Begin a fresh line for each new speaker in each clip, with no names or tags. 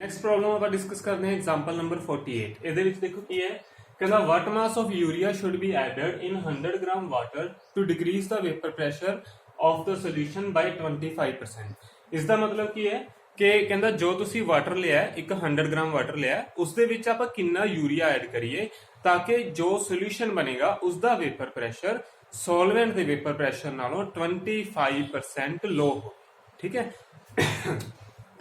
Next problem ਆਪਾਂ discuss ਕਰਦੇ ਹਾਂ ਐਗਜ਼ਾਮਪਲ ਨੰਬਰ 48। ਇਹਦੇ ਵਿੱਚ ਦੇਖੋ ਕੀ ਹੈ, ਕਹਿੰਦਾ what mass of urea should be added in 100 gram water to decrease the vapour pressure of the solution by 25%। ਇਸ ਦਾ ਮਤਲਬ ਕੀ ਹੈ ਕਿ ਕਹਿੰਦਾ ਜੋ ਤੁਸੀਂ ਵਾਟਰ ਲਿਆ ਇੱਕ 100 ਗ੍ਰਾਮ ਵਾਟਰ ਲਿਆ, ਉਸ ਦੇ ਵਿੱਚ ਆਪਾਂ ਕਿੰਨਾ ਯੂਰੀਆ ਐਡ ਕਰੀਏ ਤਾਂ ਕਿ ਜੋ ਸੋਲੂਸ਼ਨ ਬਣੇਗਾ ਉਸ ਦਾ ਵੇਪਰ ਪ੍ਰੈਸ਼ਰ ਸੋਲਵੈਂਟ ਦੇ ਵੇਪਰ ਪ੍ਰੈਸ਼ਰ ਨਾਲੋਂ 25% ਲੋ ਹੋ। ਠੀਕ ਹੈ,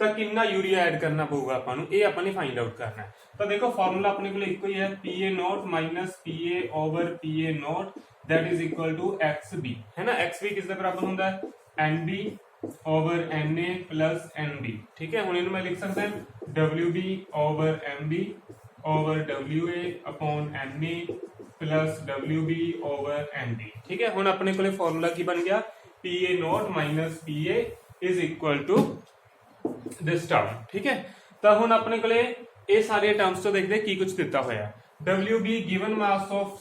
ਤਾਂ ਕਿੰਨਾ ਯੂਰੀਆ ਐਡ ਕਰਨਾ ਪਊਗਾ ਆਪਾਂ ਨੂੰ, ਇਹ ਆਪਾਂ ਨੇ ਫਾਈਂਡ ਆਊਟ ਕਰਨਾ ਹੈ। ਤਾਂ ਦੇਖੋ ਫਾਰਮੂਲਾ ਆਪਣੇ ਕੋਲ ਇੱਕੋ ਹੀ ਹੈ, PA0 minus PA over PA0 that is equal to XB है ना। XB किस दे बराबर होता है, NB over NA plus NB। ठीक है, हुण इन्हू मैं लिख सकता है WB over MB over WA upon NA plus WB over NB। ठीक है, हुण अपने कोले फॉर्मूला की बन गया, PA0 minus PA is equal to this term. ठीक है, तो हुण अपने कोले ये सारे टर्म्स तो देखते की कुछ दिता होया। WB given mass of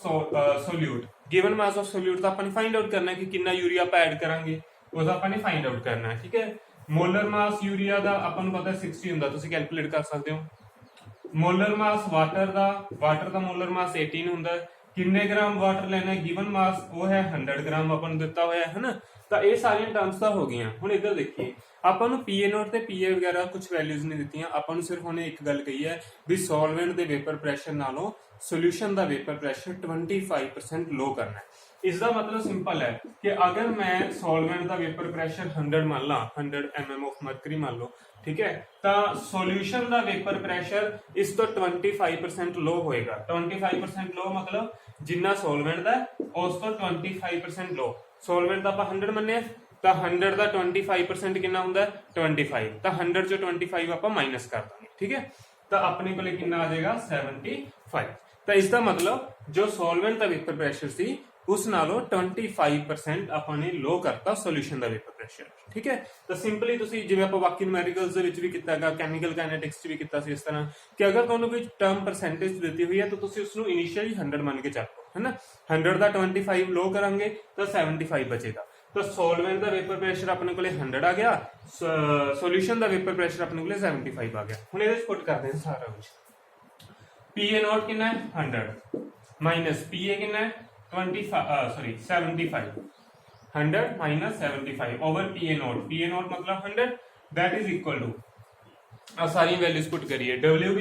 solute, given mass of solute तो अपन फाइंड आउट करना है कि कितना यूरिया आप ऐड करांगे, वो अपन ने फाइंड आउट करना है। ठीक है, मोलर मास यूरिया दा अपन पता 60 हुंदा, तुसीं कैलकुलेट कर सकते हो। मोलर मास वाटर दा मोलर मास 18 हुंदा। किन्ने ग्राम वाटर लेना है, गिवन मास वो है 100 ग्राम अपन दिता होया है ना। तो ये सारियां टर्म्स तो हो गई। हुण इधर देखिए ਆਪਾਂ ਨੂੰ PA0 ਤੇ PA ਵਗੈਰਾ ਕੁਝ ਵੈਲਿਊਜ਼ ਨਹੀਂ ਦਿੱਤੀਆਂ, ਆਪਾਂ ਨੂੰ ਸਿਰਫ ਉਹਨੇ ਇੱਕ ਗੱਲ ਕਹੀ ਹੈ ਵੀ ਸੋਲਵੈਂਟ ਦੇ ਵੇਪਰ ਪ੍ਰੈਸ਼ਰ ਨਾਲੋਂ ਸੋਲੂਸ਼ਨ ਦਾ ਵੇਪਰ ਪ੍ਰੈਸ਼ਰ 25% लो करना है। इसका मतलब सिंपल है कि अगर मैं सॉल्वेंट का वेपर प्रैशर 100 मान ला, 100 mm ऑफ मरकरी मान लो, ठीक है, तो सॉल्यूशन का वेपर प्रैशर इस तो 25% लो होएगा। 25% लो मतलब जिन्ना सॉल्वेंट का उस तो 25% लो। सॉल्वेंट का आप 100 मन्ने तो 100 का 25% कितना होंदा है 25, तो 100 चो 25 आप माइनस कर देंगे। ठीक है, तो अपने को कितना आ जाएगा 75। तो इसका मतलब जो सॉल्वेंट का वेपर प्रैशर सी उस नालों 25% अपने लो करता सॉल्यूशन का वेपर प्रैशर। ठीक है, तो सिंपली तुसी जिवें आपां बाकी न्यूमेरिकल्स दे विच भी कीता हैगा, कैमिकल काइनेटिक्स च भी कीता सी इस तरह कि अगर तुहानूं कोई टर्म परसेंटेज दी हुई है तो तुसी उसनूं इनिशियली 100 मान के चलो, है ना। 100 का 25 लो करांगे तो 75 बचेगा। तो सॉल्वेंट का वेपर प्रैशर अपने को 100 आ गया, सॉल्यूशन का वेपर प्रैशर अपने को 75 आ गया। हुण इहदे पुट करदे हां सारा कुछ। PA0 कितना है 100 माइनस PA कितना है 75, 100 माइनस 75 ओवर PA0 मतलब 100 दैट इज इक्वल टू अब सारी वैल्यूज पुट करिए। WB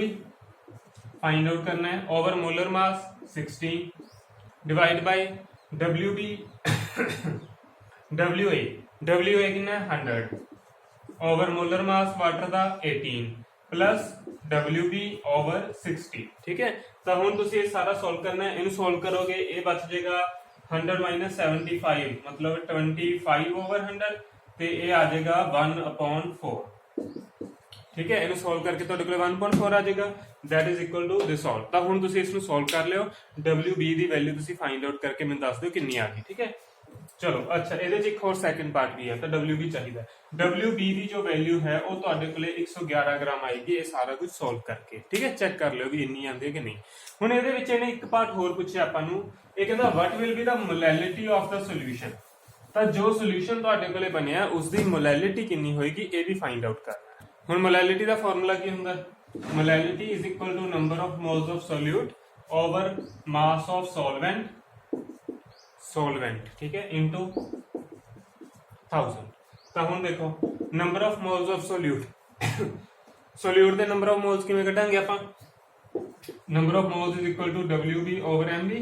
फाइंड आउट करना है over molar mass 60 divide by WB WA कितना है 100 ओवर मोलर मास वाटर का 18 प्लस WB ओवर 60। ठीक है, तो हुण तुसीं ये सारा सॉल्व करना है। इन्हू सॉल्व करोगे ये बच जाएगा 100 माइनस 75 मतलब 25 ओवर 100 ते ये आ जाएगा 1/4। ठीक है, इन्हू सॉल्व करके तुहाडे कोल 1/4 आ जाएगा, that is equal to this solve. तो हुण तुसीं इसनू सॉल्व कर लियो, WB दी वैल्यू तुसीं फाइंड आउट करके मैनूं दस दिओ कितनी आ गई। ठीक है, चलो अच्छा ਇਹਦੇ ਚ ਇੱਕ ਹੋਰ ਸੈਕੰਡ ਪਾਰਟ ਵੀ ਹੈ, ਤਾਂ WB ਚਾਹੀਦਾ। WB ਦੀ ਜੋ ਵੈਲਿਊ ਹੈ ਉਹ ਤੁਹਾਡੇ ਕੋਲੇ 111 ਗ੍ਰਾਮ ਆਏਗੀ ਇਹ ਸਾਰਾ ਕੁਝ ਸੋਲਵ ਕਰਕੇ। ਠੀਕ ਹੈ, ਚੈੱਕ ਕਰ ਲਿਓ ਵੀ ਇੰਨੀ ਆਉਂਦੀ ਹੈ ਕਿ ਨਹੀਂ। ਹੁਣ ਇਹਦੇ ਵਿੱਚ ਇਹਨੇ ਇੱਕ ਪਾਰਟ ਹੋਰ ਪੁੱਛਿਆ ਆਪਾਂ ਨੂੰ, ਇਹ ਕਹਿੰਦਾ what will be the molality of the solution। ਤਾਂ ਜੋ ਸੋਲੂਸ਼ਨ ਤੁਹਾਡੇ ਕੋਲੇ ਬਣਿਆ ਉਸ ਦੀ molality ਕਿੰਨੀ ਹੋਏਗੀ ਇਹ ਵੀ ਫਾਈਂਡ ਆਊਟ ਕਰਨਾ ਹੈ। ਹੁਣ molality ਦਾ ਫਾਰਮੂਲਾ ਕੀ ਹੁੰਦਾ, molality is equal to number of moles of solute over mass of solvent, ठीक है, इनटू 1000। तो हुण देखो number of moles of solute दे नंबर ऑफ मोल्स किवें कढांगे आपां, number of moles is equal to WB over MB।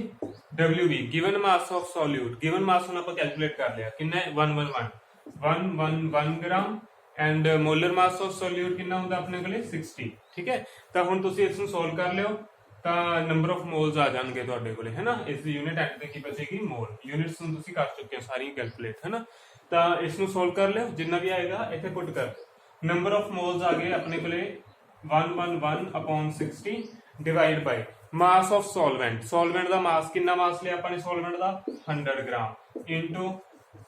WB given mass of solute, given mass हुण आपां कैलकुलेट कर लिया कितना है 111 gram and molar mass of solute कितना हुंदा अपने कोले 60। ठीक है, तो हुण तुसीं इस नूं सॉल्व कर लियो ਤਾਂ ਨੰਬਰ ਆਫ ਮੋਲਸ ਆ ਜਾਣਗੇ ਤੁਹਾਡੇ ਕੋਲੇ, ਹੈ ਨਾ। ਇਸ ਦੀ ਯੂਨਿਟ ਐਂਡ ਤੇ ਕੀ ਬਚੇਗੀ ਮੋਲ। ਯੂਨਿਟਸ ਨੂੰ ਤੁਸੀਂ ਕਰ ਚੁੱਕੇ ਹੋ ਸਾਰੀ ਕੈਲਕੂਲੇਟ, ਹੈ ਨਾ। ਤਾਂ ਇਸ ਨੂੰ ਸੋਲਵ ਕਰ ਲਿਓ, ਜਿੰਨਾ ਵੀ ਆਏਗਾ ਇੱਥੇ ਪੁੱਟ ਕਰ ਦਿਓ। ਨੰਬਰ ਆਫ ਮੋਲਸ ਆ ਗਏ ਆਪਣੇ ਕੋਲੇ 111/60 ਡਿਵਾਈਡ ਬਾਈ ਮਾਸ ਆਫ ਸੋਲਵੈਂਟ। ਸੋਲਵੈਂਟ ਦਾ ਮਾਸ ਕਿੰਨਾ ਮਾਸ ਲਿਆ ਆਪਾਂ ਨੇ ਸੋਲਵੈਂਟ ਦਾ 100 ਗ੍ਰਾਮ ਇਨਟੂ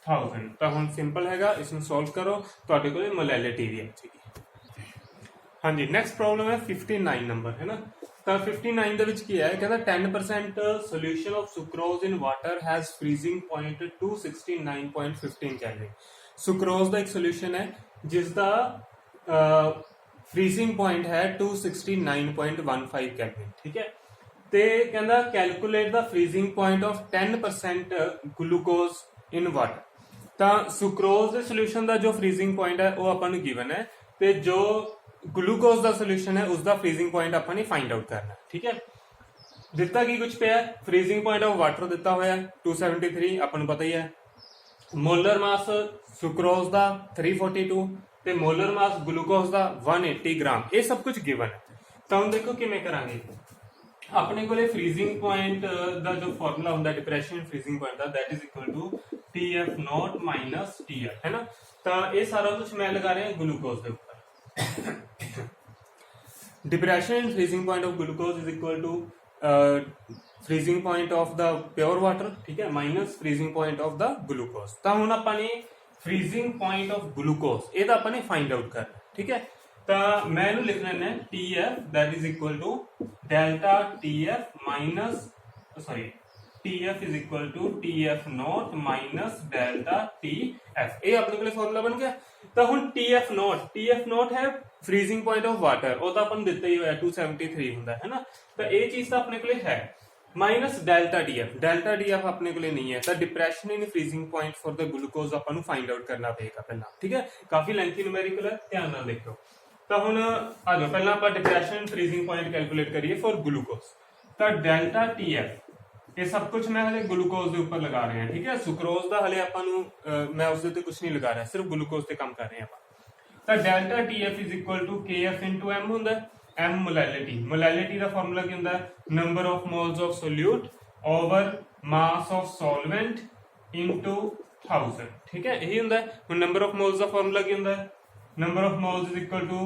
1000। ਤਾਂ ਹੁਣ ਸਿੰਪਲ ਹੈਗਾ, ਇਸ ਨੂੰ ਸੋਲਵ ਕਰੋ ਤੁਹਾਡੇ ਕੋਲੇ ਮੋਲੈਲਿਟੀ ਵੀ ਆ ਜਾਏਗੀ। ਹਾਂਜੀ, ਨੈਕਸਟ ਪ੍ਰੋਬਲਮ ਹੈ 59 ਨੰਬਰ, ਹੈ ਨਾ। ਤਾਂ 59 ਦੇ ਵਿੱਚ ਕੀ ਹੈ, ਕਹਿੰਦਾ 10% solution of sucrose in water has freezing point 269.15 kelvin. Sucrose ਦਾ ਇੱਕ ਸੋਲੂਸ਼ਨ ਹੈ ਜਿਸ ਦਾ फ्रीजिंग पॉइंट है 269.15 केल्विन। ठीक है, ਤੇ ਕਹਿੰਦਾ calculate the freezing point of 10% glucose in water. ਤਾਂ ਸੁਕਰੋਜ਼ ਦੇ ਸੋਲੂਸ਼ਨ ਦਾ ਜੋ ਫਰੀਜ਼ਿੰਗ ਪੁਆਇੰਟ ਹੈ ਉਹ ਆਪਾਂ ਨੂੰ ਗਿਵਨ ਹੈ, ਤੇ ਜੋ ਗਲੂਕੋਜ਼ ਦਾ ਸੋਲੂਸ਼ਨ ਹੈ ਉਸ ਦਾ ਫਰੀਜ਼ਿੰਗ ਪੁਆਇੰਟ ਆਪਾਂ ਨੇ ਫਾਈਂਡ ਆਊਟ ਕਰਨਾ। ਠੀਕ ਹੈ, ਦਿੱਤਾ ਕੀ ਕੁਝ ਪਿਆ, ਫਰੀਜ਼ਿੰਗ ਪੁਆਇੰਟ ਆਫ ਵਾਟਰ ਦਿੱਤਾ ਹੋਇਆ 273, ਆਪਾਂ ਨੂੰ ਪਤਾ ਹੀ ਹੈ। ਮੋਲਰ ਮਾਸ ਸੁਕਰੋਜ਼ ਦਾ 342 ਤੇ ਮੋਲਰ ਮਾਸ ਗਲੂਕੋਜ਼ ਦਾ 180 ਗ੍ਰਾਮ, ਇਹ ਸਭ ਕੁਝ ਗਿਵਨ ਹੈ। ਤਾਂ ਹੁਣ ਦੇਖੋ ਕਿਵੇਂ ਕਰਾਂਗੇ। अपने को फ्रीजिंग पॉइंट का जो फॉर्मूला होता है डिप्रेशन फ्रीजिंग पॉइंट का, that is equal to TF not minus TF, है ना। तो ये सारा कुछ मैं लगा रहे हैं ग्लूकोज के ऊपर। Depression freezing point of glucose is equal to freezing point of the pure water, ठीक है, minus freezing point of the glucose. तो हुण आपां ने फ्रीजिंग पॉइंट ऑफ ग्लूकोज ये आपां ने फाइंड आउट करना। ठीक है, तो मैं इन्हू लिख लेना TF that is equal to delta TF minus sorry TF is equal to TF not minus delta TF, ये अपने को फॉर्मूला बन गया। तो हुण TF नॉट है फ्रीजिंग पॉइंट ऑफ वाटर, वो तो अपन दिता ही होया 273 हुंदा है ना। तो ये चीज तो अपने को है माइनस डेल्टा TF अपने को नहीं है। तो depression in freezing point for the glucose upon find out करना पेगा पहला। ठीक है, काफी लेंथी न्यूमेरिकल है, ध्यान नाल देखो। तो हुण आ जाओ पहला आप डिप्रेशन फ्रीजिंग पॉइंट कैलकुलेट करिए फॉर ग्लूकोज। तो डेल्टा TF ये सब कुछ मैं हले ग्लूकोज के ऊपर लगा रहे हैं। ठीक है, सुक्रोज का हले आपां नूं मैं उस ते कुछ नहीं लगा रहा, सिर्फ ग्लूकोज ते काम कर रहे हैं आपां। तो delta TF is equal to KF into M हुंदा है। M मोलैलिटी का फॉर्मूला की हुंदा है number of moles of solute over mass of solvent into 1000। ठीक है, यही हुंदा है। हुण नंबर ऑफ मोल्स का फॉर्मूला की हुंदा है number of moles is equal to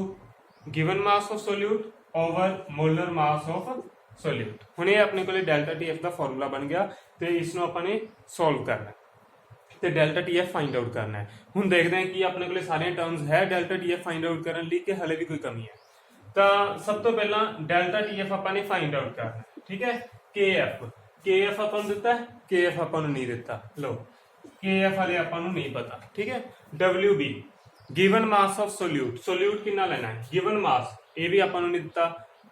given mass of solute over molar mass of solute. हुण ये अपने को डेल्टा TF का फॉर्मूला बन गया, तो इसनों अपने सॉल्व करना है तो डेल्टा TF फाइंड आउट करना है। हुण देखते हैं कि अपने को सारे टर्म्स है डेल्टा TF फाइंड आउट करने लिए कि हले भी कोई कमी है। तो सब तो पहला डेल्टा TF अपने फाइंड आउट करना है। ठीक है, KF अपन दिता है, KF अपन नहीं दिता, लो KF वाले अपन नहीं पता। ठीक है, WB given mass of solute कितना लेना है, गिवन मास ये भी अपन नहीं दिता,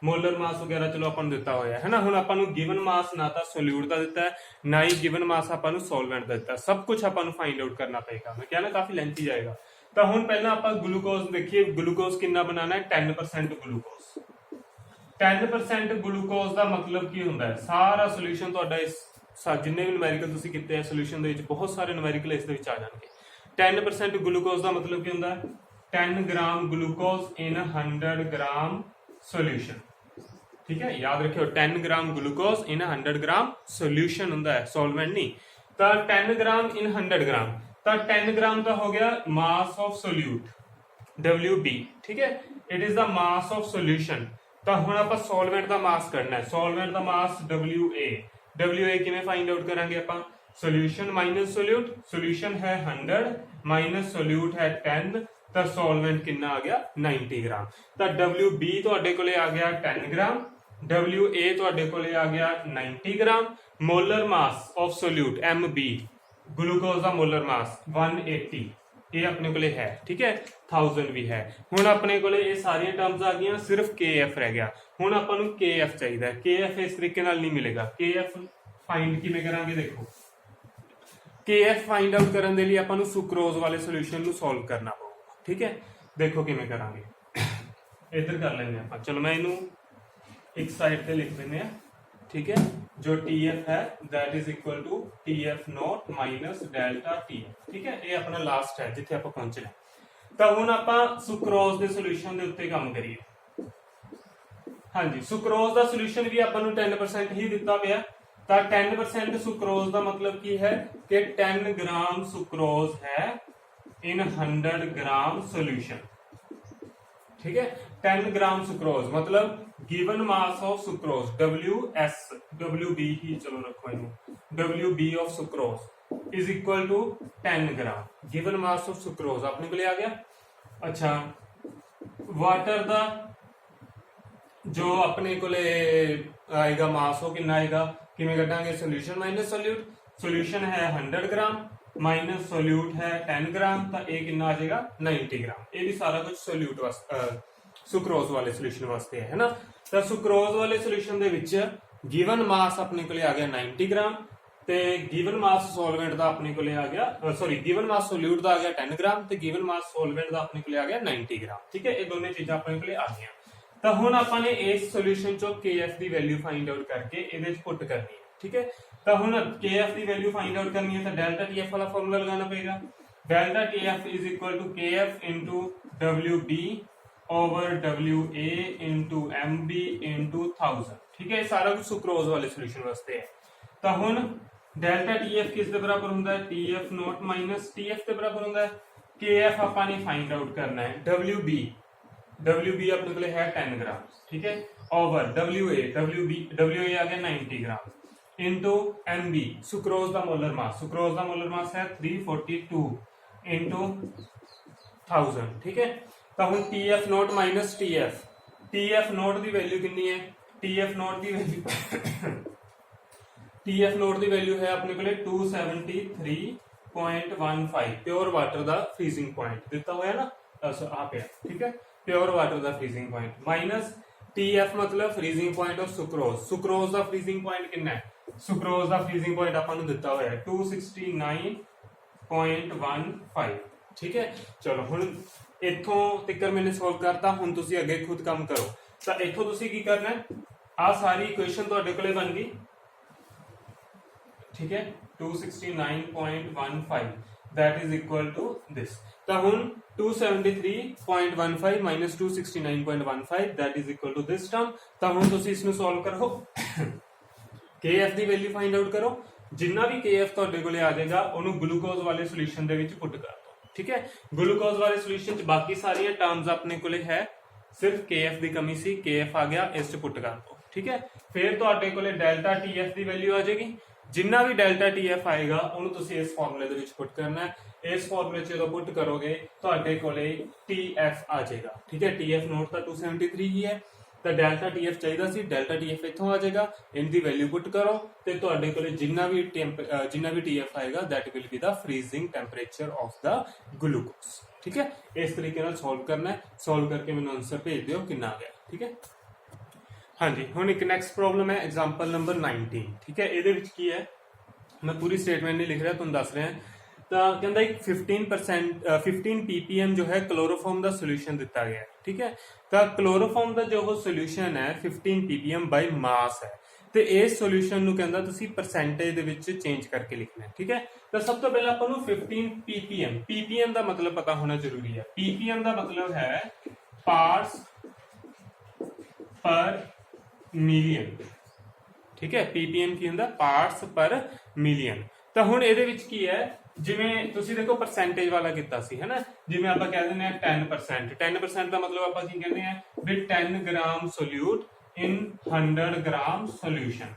मोलर मास वगैरह चलो अपन दिता होया है ना। हुण अपन गिवन मास ना तो सोल्यूट का दिता है ना ही गिवन मास अपन सॉल्वेंट का दिता, सब कुछ अपन फाइंड आउट करना पड़ेगा। मैं कहना काफी लेंथी जाएगा। तो हुण पहला आप ग्लूकोज देखिए, ग्लूकोज कितना बनाना है 10% ग्लूकोज। 10% ग्लूकोज का मतलब की हुंदा है सारा सोल्यूशन तुहाडा इस जिन्ने भी न्यूमेरिकल तुसीं कीते हैं सोल्यूशन दे विच बहुत सारे न्यूमेरिकल इस दे विच आ जाणगे। 10% ग्लूकोज का मतलब की हुंदा है 10 gram glucose in 100 gram solution. ठीक है, याद रखियो 10 gram glucose in 100 gram solution हुंदा है, सॉल्वेंट नहीं। तो 10 ग्राम इन 100 ग्राम, तो 10 ग्राम का हो गया मास ऑफ सोल्यूट WB। ठीक है, it is the mass of solution. तो हुण आपां सॉल्वेंट का मास करना है, सॉल्वेंट का मास WA किवें फाइंड आउट करांगे आपां, सोल्यूशन माइनस सोल्यूट, सोल्यूशन है 100 माइनस सोल्यूट है 10, तो सॉल्वेंट कितना आ गया 90 ग्राम। तो WB तुहाडे कोले आ गया 10 ग्राम, WA तुहाडे कोले आ गया 90 gram. Molar mass of solute MB glucose का मोलर मास 180 ये अपने कोले है। ठीक है, 1000 भी है। हुण अपने कोले ये सारी टर्म्स आ गई, सिर्फ KF रह गया। हुण आपां नूं KF चाहिए, KF इस तरीके नाल नहीं मिलेगा। KF फाइंड किवें करांगे, देखो KF फाइंड आउट करने के लिए आपां नूं सुक्रोज वाले सोल्यूशन नूं सॉल्व करना पऊगा। ठीक है, देखो किवें करांगे, इधर कर लेंगे आपां। चलो मैं इनू एक साइड पे लिख देने हैं। ठीक है, जो TF है that is equal to TF not minus delta TF। ठीक है, ये अपना लास्ट है जिथे आपां पहुंचना। तो हुण आपां सुक्रोज के सोल्यूशन के उत्ते काम करिए। हाँ जी, सुक्रोज का सोल्यूशन भी आपां नूं 10% ही दिता पिया। तो 10% सुक्रोज का मतलब की है कि 10 ग्राम सुक्रोज है इन 100 ग्राम सोल्यूशन। ठीक है, 10 ग्राम सुक्रोज मतलब given mass of sucrose WB ही चलो रखो इनू, WB of sucrose is equal to 10 gram given mass of sucrose अपने को ले आ गया। अच्छा, वाटर का जो अपने को आएगा मास हो कितना आएगा, किमें कटांगे, सोल्यूशन माइनस सोल्यूट, सोल्यूशन है 100 ग्राम माइनस सोल्यूट है 10 ग्राम, तो ये कितना आ जाएगा 90 ग्राम। ये भी सारा कुछ सोल्यूट ਸੁਕਰੋਜ਼ ਵਾਲੇ ਸੋਲੂਸ਼ਨ ਵਾਸਤੇ ਹੈ ਨਾ। ਤਾਂ ਸੁਕਰੋਜ਼ ਵਾਲੇ ਸੋਲੂਸ਼ਨ ਦੇ ਵਿੱਚ ਗਿਵਨ ਮਾਸ ਆਪਣੇ ਕੋਲੇ ਆ ਗਿਆ 90 ਗ੍ਰਾਮ ਤੇ ਗਿਵਨ ਮਾਸ ਸੋਲਵੈਂਟ ਦਾ ਆਪਣੇ ਕੋਲੇ ਆ ਗਿਆ ਗਿਵਨ ਮਾਸ ਸੋਲਿਊਟ ਦਾ ਆ ਗਿਆ 10 ਗ੍ਰਾਮ ਤੇ ਗਿਵਨ ਮਾਸ ਸੋਲਵੈਂਟ ਦਾ ਆਪਣੇ ਕੋਲੇ ਆ ਗਿਆ 90 ਗ੍ਰਾਮ। ਠੀਕ ਹੈ, ਇਹ ਦੋਨੇ ਚੀਜ਼ਾਂ ਆਪਣੇ ਕੋਲੇ ਆ ਗਈਆਂ। ਤਾਂ ਹੁਣ ਆਪਾਂ ਨੇ ਇਸ ਸੋਲੂਸ਼ਨ ਚੋਂ KF ਦੀ ਵੈਲਿਊ ਫਾਈਂਡ ਆਊਟ ਕਰਕੇ ਇਹਦੇ ਵਿੱਚ ਪੁੱਟ ਕਰਨੀ ਹੈ। ਠੀਕ ਹੈ, ਤਾਂ ਹੁਣ KF ਦੀ ਵੈਲਿਊ ਫਾਈਂਡ ਆਊਟ ਕਰਨੀ ਹੈ ਤਾਂ ਡੈਲਟਾ TF ਵਾਲਾ ਫਾਰਮੂਲਾ ਲਗਾਉਣਾ ਪਏਗਾ। Delta TF is equal to KF into WB over WA into MB into 1000। ठीक है, सारा कुछ सुक्रोज वाले सॉल्यूशन वास्ते है। तो हुन डेल्टा TF किस दे बराबर हुंदा है? TF नॉट माइनस TF के बराबर हुंदा है। KF आपा ने फाइंड आउट करना है। WB अपने को है 10 ग्राम। ठीक है, ओवर WA आ गया 90 ग्राम इनटू MB सुक्रोज का मोलर मास है 342 इंटू 1000। ठीक है, तो हम TF not minus TF not की वैल्यू कितनी है? TF नॉट की वैल्यू है अपने को 273.15 प्योर वाटर का फ्रीजिंग पॉइंट दिता हुआ है ना, आ पे। ठीक है, प्योर वाटर का फ्रीजिंग पॉइंट माइनस TF मतलब फ्रीजिंग पॉइंट ऑफ सुक्रोज का फ्रीजिंग पॉइंट कितना है? सुक्रोज का फ्रीजिंग पॉइंट अपन दिता हुआ है 269.15। ठीक है, चलो हुण इथों तिकर मैंने सॉल्व करता। हुण तुसी अगे खुद काम करो। तो इथों तुसी की करना है, आ सारी इक्वेशन तुहाडे कोले बन गई। ठीक है, 269.15 that is equal to this. तो हुण 273.15 minus 269.15 that is equal to this term. तो हुण तुसी इसनू सॉल्व करो, KF दी वैल्यू फाइंड आउट करो। जिन्ना भी KF तुहाडे कोले आ जाएगा उन्होंने ग्लूकोज वाले सोल्यूशन दे विच पुट कर दो। ठीक है, ग्लूकोज वाले सोल्यूशन च बाकी सारी टर्म्स अपने कोले है, सिर्फ KF दी कमी सी, KF आ गया, इस च पुट कर दो। ठीक है, फिर तुहाडे कोले डेल्टा TF दी वैल्यू आ जाएगी। जिन्ना भी डेल्टा TF आएगा उन्होंने तुसी इस फॉर्मूले दे विच पुट करना है। इस फॉर्मूले च जदों पुट करोगे तुहाडे कोले TF आ जाएगा। ठीक है, TF नोट तो 273 ही है, तो डेल्टा TF चाहिए सी, डेल्टा TF इत्थों आ जाएगा। इनकी वैल्यू पुट करो तो तुहाडे कोले जिन्ना भी TF आएगा that will be the freezing temperature of the glucose. ठीक है, इस तरीके नाल सॉल्व करना है। सॉल्व करके मैंने आंसर भेज दिओ कितना आ गया। ठीक है, हाँ जी, हुण एक नैक्सट प्रॉब्लम है एग्जाम्पल नंबर 19। ठीक है, इहदे विच की है, मैं पूरी स्टेटमेंट नहीं लिख रहा, तुहानूं दस रहा। तो कहता एक 15 ppm जो है क्लोरोफॉर्म का सोल्यूशन दिता गया है। ठीक है, तो क्लोरोफॉर्म का जो सोल्यूशन है 15 ppm बाय मास है। तो इस सोल्यूशन नूं कहंदा तुसीं परसेंटेज दे विच चेंज करके लिखना है। ठीक है, तो सब तो पहले आपां नूं 15 ppm का मतलब पता होना जरूरी है। ppm का मतलब है पार्ट्स पर मिलियन। ठीक है, ppm की हुंदा पार्ट्स पर मिलियन। तो हुण इहदे विच की है, जिवें तुसीं देखो परसेंटेज वाला कीता सी है ना, जिवें आपां कह दिंदे आ 10% का मतलब आपां की कहंदे आ भी 10 ग्राम सोल्यूट इन 100 ग्राम सोल्यूशन।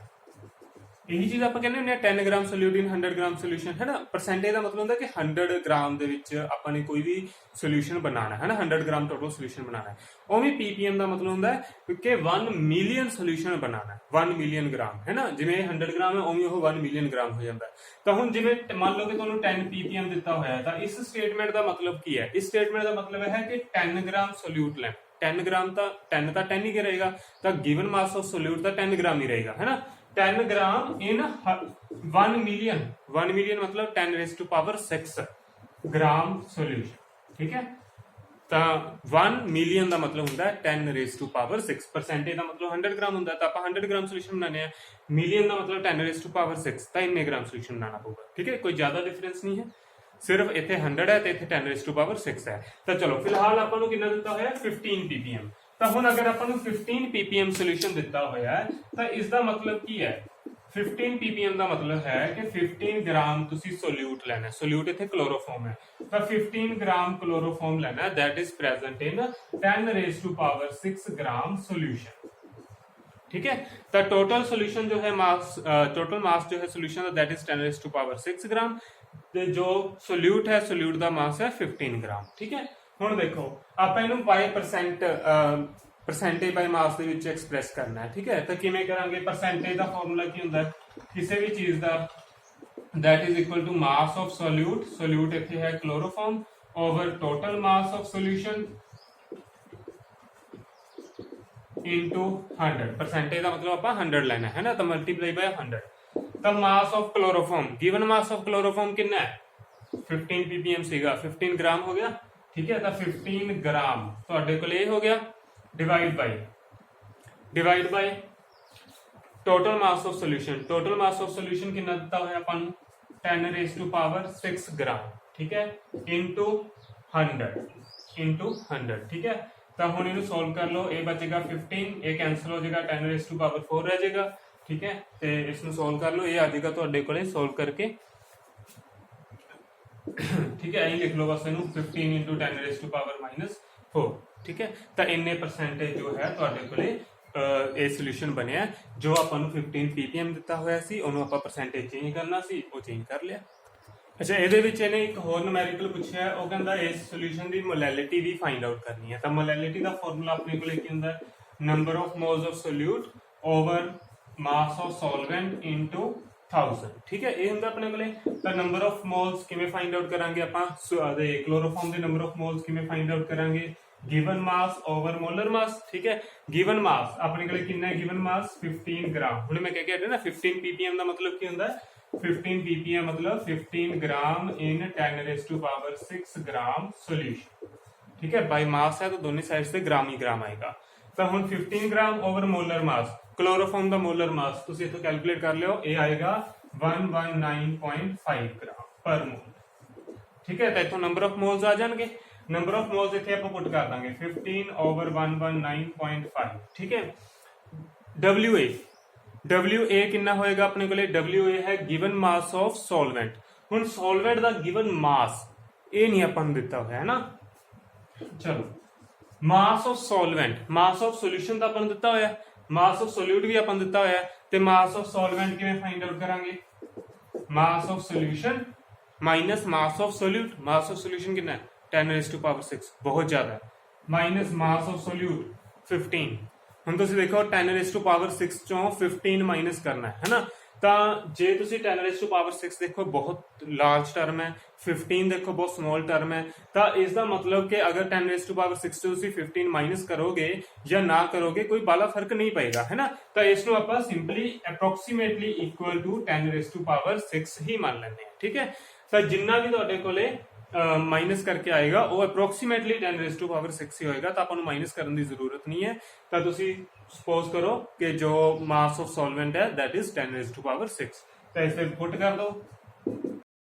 यही चीज आप कहने होंगे 10 ग्राम सोल्यूट इन 100 ग्राम सोल्यूशन है ना। परसेंटेज का मतलब होता है कि 100 ग्राम दे विच आपां ने कोई भी सोल्यूशन बनाना है ना, 100 ग्राम टोटल सोल्यूशन बनाना है। उवें पीपीएम का मतलब होता है कि 1 मिलियन सोल्यूशन बनाना है, 1 मिलियन ग्राम है ना। जिवें 100 ग्राम है उवें 1 मिलियन ग्राम हो जाता है। तो हुण जिवें मान लो कि तुहानूं 10 पीपीएम दिता होया है, तो इस स्टेटमेंट का मतलब की है? इस स्टेटमेंट का मतलब है कि 10 ग्राम सोल्यूट लेना। 10 ग्राम तो 10 ही रहेगा, तो गिवन मास ऑफ सोल्यूट तो 10 ग्राम ही रहेगा है ना। 10 ग्राम इन 1 मिलियन मतलब 10⁶ ग्राम सोल्यूशन। ठीक है, तो 1 मिलियन का मतलब होता है 10⁶। परसेंटेज का मतलब 100 ग्राम होता है, तो आप 100 ग्राम सोल्यूशन बनाने हैं। मिलियन का मतलब 10⁶, तो इन्ने ग्राम सोल्यूशन बनाना पड़ेगा। ठीक है, कोई ज्यादा डिफरेंस नहीं है, सिर्फ इतने 100 है तो इतने 10⁶ है। तो चलो फिलहाल आपको कितना दिता होया 15 ppm। तो हुण अगर आपको 15 ppm सोल्यूशन दिता होया है तो इसका मतलब की है 15 ppm का मतलब है कि 15 ग्राम तुसी सोल्यूट लेना है। सोल्यूट इत्थे क्लोरोफॉर्म है, तो 15 ग्राम क्लोरोफॉर्म लेना है that is present in 10⁶ gram solution. ठीक है, तो टोटल सोल्यूशन जो है मास, टोटल मास जो है सोल्यूशन दैट इज 10⁶ ग्राम। जो सोल्यूट है, सोल्यूट का मास है 15 ग्राम। ठीक है, हुण देखो आप इनू by percentage by mass they which express करना है। ठीक है, तो किवें करांगे? परसेंटेज का फॉर्मूला की हुंदा है किसी भी चीज का, that is equal to mass of solute, solute इत्थे है chloroform, over total mass of solution into 100 percentage का मतलब आप 100 लेना है ना, तो मल्टीप्लाई बाय 100। तो mass of chloroform, given mass of chloroform कितना है 15 ppm ਸੀਗਾ, 15 ग्राम हो गया, ठीक है। तो 15 ग्राम ਤੁਹਾਡੇ ਕੋਲ ਇਹ ਹੋ ਗਿਆ, divide by total mass of solution. Total mass of solution कितना ਦਿੱਤਾ ਹੋਇਆ ਆਪਾਂ ਨੂੰ 10 raised to power 6 ग्राम, ठीक है, इनटू 100, ठीक है। तो हम इन्हें सोल्व कर लो, ये बचेगा 15, ये कैंसिल हो जाएगा, 10 raised to power 4 रह जाएगा, ठीक है। तो इसमें सोल्व कर लो, ये आ जाएगा ਤੁਹਾਡੇ ਕੋਲੇ सोल्व करके, ठीक है। यही लिख लो बस इनू 15 into 10 raised to power -4, ठीक है। तो इन्ने परसेंटेज जो है ਤੁਹਾਡੇ ਕੋਲੇ ਇਹ ਸੋਲੂਸ਼ਨ ਬਣਿਆ, ਜੋ ਆਪਾਂ ਨੂੰ 15 ppm ਦਿੱਤਾ ਹੋਇਆ ਸੀ, ਉਹਨੂੰ ਆਪਾਂ ਪਰਸੈਂਟੇਜ ਚੇਂਜ ਕਰਨਾ ਸੀ, ਉਹ ਚੇਂਜ ਕਰ ਲਿਆ। ਅੱਛਾ, ਇਹਦੇ ਵਿੱਚ ਇਹਨੇ ਇੱਕ ਹੋਰ ਨੂਮੈਰੀਕਲ ਪੁੱਛਿਆ, ਉਹ ਕਹਿੰਦਾ ਇਸ ਸੋਲੂਸ਼ਨ ਦੀ ਮੋਲੈਲਿਟੀ ਵੀ ਫਾਈਂਡ ਆਊਟ ਕਰਨੀ ਹੈ। ਤਾਂ ਮੋਲੈਲਿਟੀ ਦਾ ਫਾਰਮੂਲਾ ਆਪਣੇ ਕੋਲੇ ਕੀ ਹੁੰਦਾ, number of moles of solute over mass of solvent into 1000, ਠੀਕ ਹੈ। ਇਹ ਹੁੰਦਾ ਆਪਣੇ ਕੋਲੇ। ਤਾਂ ਨੰਬਰ ਆਫ ਮੋਲਸ ਕਿਵੇਂ ਫਾਈਂਡ ਆਊਟ ਕਰਾਂਗੇ ਆਪਾਂ, ਦੇ ਕਲੋਰੋਫਾਰਮ ਦੇ ਨੰਬਰ ਆਫ ਮੋਲਸ ਕਿਵੇਂ ਫਾਈਂਡ ਆਊਟ ਕਰਾਂਗੇ, given mass over molar mass, ठीक है। गिवन मास अपने कोले कितना है, गिवन मास 15 ग्राम। हुणे मैं क्या कह रहा ना 15 ppm का मतलब की होता है, 15 ppm मतलब 15 ग्राम इन 10 raised to power 6 gram solution, ठीक है। बाय मास है तो दोनों साइड से ग्राम ही ग्राम आएगा। तो हुण 15 ग्राम ओवर मोलर मास, क्लोरोफॉर्म का मोलर मास तुसीं इत्थों कैलकुलेट कर लियो, ये आएगा 119.5 ग्राम पर मोल, ठीक है। तो इत्थों नंबर ऑफ मोल्स आ जाएंगे, नंबर ऑफ मोल्स इत्थे आपां पुट कर देंगे 15 ओवर 119.5, ठीक है। WA कितना होएगा अपने कोले, WA है गिवन मास ऑफ सॉल्वेंट। हुण सॉल्वेंट दा गिवन मास ये नहीं आपां नूं दित्ता होया है ना, चलो मास of solvent, mass of solution दा आपां नूं दित्ता होया, मास ऑफ सोल्यूट भी आपां नूं दित्ता होया, ते मास ऑफ सॉल्वेंट किवें फाइंड आउट करांगे, mass of solution minus mass of solute. Mass of solution कितना है 10 raised to power 6, बहुत ज्यादा है, माइनस मास ऑफ सोल्यूट 15। हम तुसीं देखो 10 raised to power 6 चों 15 माइनस करना है ना। तो जे तुसीं 10 raised to power 6 देखो बहुत लार्ज टर्म है, 15 देखो बहुत स्मॉल टर्म है, तो इसका मतलब कि अगर 10 raised to power 6 से तुसीं 15 माइनस करोगे या ना करोगे कोई बाला फर्क नहीं पएगा, है ना। तो इसको आप simply approximately equal to 10 raised to power 6 ही मान लेते हैं, ठीक है। तो जिन्ना भी तुहाडे कोले माइनस करके आएगा वो अप्रोक्सीमेटली 10 raised to power 6 ही होएगा, तो आपको माइनस करने की जरूरत नहीं है। तो तुसी सपोज करो कि जो मास ऑफ सॉल्वेंट है that is 10 raised to power 6, तो इसे पुट कर दो